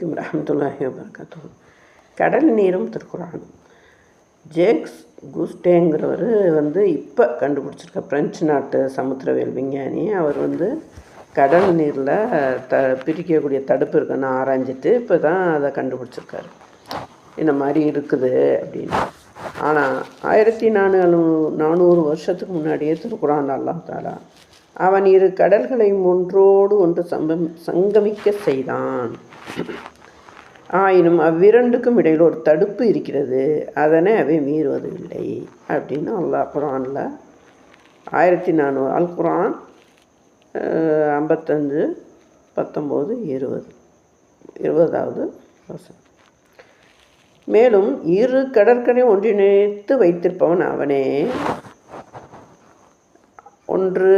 அலைக்கும் வரஹ்மத்துல்லாஹி வபரகாத்துஹு. கடல் நீரும் திருக்குர்ஆனும். ஜேக்ஸ் குஸ்டேங்கிறவர் இப்போ கண்டுபிடிச்சிருக்க பிரெஞ்சு நாட்டு சமுத்திரவியல் விஞ்ஞானி. அவர் கடல் நீரில் பிரிக்கக்கூடிய தடுப்பு இருக்குன்னு ஆராய்ஞ்சிட்டு இப்போ தான் அதை கண்டுபிடிச்சிருக்காரு. இந்த மாதிரி இருக்குது அப்படின்னு. ஆனால் 1400 வருஷத்துக்கு முன்னாடியே திருக்குர்ஆன் அல்லாஹ் தஆலா அவன் இரு கடல்களையும் ஒன்றோடு ஒன்று சங்கமிக்க செய்தான். ஆயினும் அவ்விரண்டுக்கும் இடையில் ஒரு தடுப்பு இருக்கிறது, அதனை அவை மீறுவதில்லை அப்படின்னு அல்லாஹ் குர்ஆனில் 1400 அல் குர்ஆன் 55, 19, 20வது வசனம். மேலும் இரு கடற்கரை ஒன்றிணைத்து வைத்திருப்பவன் அவனே. ஒன்று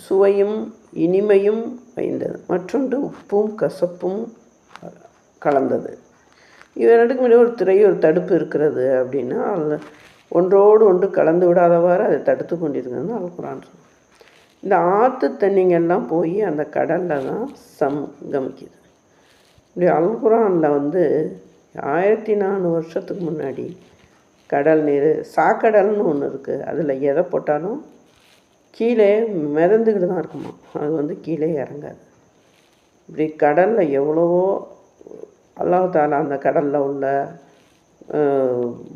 சுவையும் இனிமையும் வைந்தது, மற்றொன்று உப்பும் கசப்பும் கலந்தது. இவரிடக்கும் ஒரு ஒரு தடுப்பு இருக்கிறது அப்படின்னா ஒன்றோடு ஒன்று கலந்து விடாதவாறு அதை தடுத்து கொண்டிருக்கிறதுன்னு அல் குர்ஆன் சொல்லுது. இந்த ஆற்று தண்ணிங்கெல்லாம் போய் அந்த கடலில் தான் சங்கமிக்குது. இப்படி அல் குர்ஆனில் 1400 வருஷத்துக்கு முன்னாடி கடல் நீர் சாக்கடல்னு ஒன்று இருக்குது. அதில் எதை போட்டாலும் கீழே மிதந்துக்கிட்டு தான் இருக்குமா, அது கீழே இறங்காது. இப்படி கடலில் எவ்வளவோ அல்லாஹ் தஆலா அந்த கடலில் உள்ள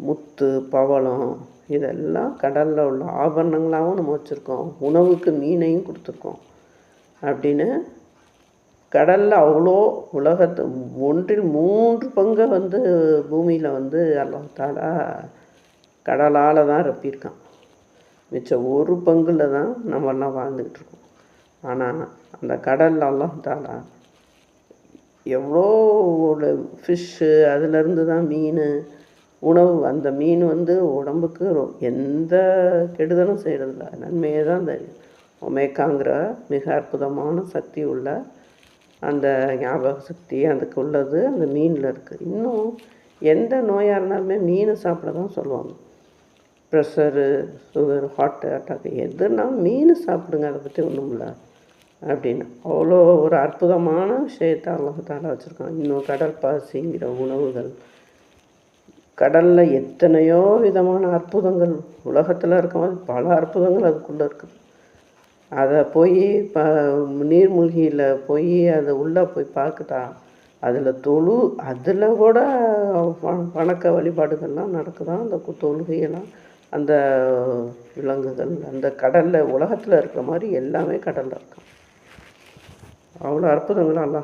முத்து பவளம் இதெல்லாம் கடலில் உள்ள ஆபரணங்களாகவும் நம்ம வச்சுருக்கோம், உணவுக்கு மீனையும் கொடுத்துருக்கோம் அப்படின்னு. கடலில் அவ்வளோ உலகத்து 1/3 பங்கை பூமியில் அல்லாஹ் தஆலா கடலால் தான் ரப்பியிருக்கான். மிச்சம் 1 பங்கில் தான் நம்மெல்லாம் வாழ்ந்துக்கிட்டு இருக்கோம். ஆனால் அந்த கடலில் அல்லாஹ் தஆலா எவ்வளோ ஒரு ஃபிஷ்ஷு, அதிலேருந்து தான் மீன் உணவு. அந்த மீன் உடம்புக்கு எந்த கெடுதலும் செய்கிறதில்ல, நன்மையே தான் தெரியும். ஒமேகாங்கிற மிக அற்புதமான சக்தி உள்ள அந்த ஞாபக சக்தி அதுக்கு உள்ளது அந்த மீனில் இருக்குது. இன்னும் எந்த நோயாக இருந்தாலுமே மீன் சாப்பிட தான் சொல்லுவாங்க. ப்ரெஷரு, சுகர், ஹார்ட் அட்டாக்கு எதுனாலும் மீன் சாப்பிடுங்க, அதை பற்றி ஒன்றும் இல்லை அப்படின்னு. அவ்வளோ ஒரு அற்புதமான விஷயத்தை அல்லாஹ் தஆலா வச்சுருக்கான். இன்னும் கடற்பாசிங்கிற உணவுகள், கடலில் எத்தனையோ விதமான அற்புதங்கள் உலகத்தில் இருக்க மாதிரி பல அற்புதங்கள் அதுக்குள்ளே இருக்குது. அதை போய் நீர்மூழ்கியில் போய் அதை உள்ளே போய் பார்க்குதா, அதில் கூட வணக்க வழிபாடுகள்லாம் நடக்குதான். அந்த தொழுகையெல்லாம் அந்த விலங்குகள் அந்த கடலில் உலகத்தில் இருக்கிற மாதிரி எல்லாமே கடலில் இருக்கான். அவ்வளோ அற்புதங்கள் அல்லாஹ்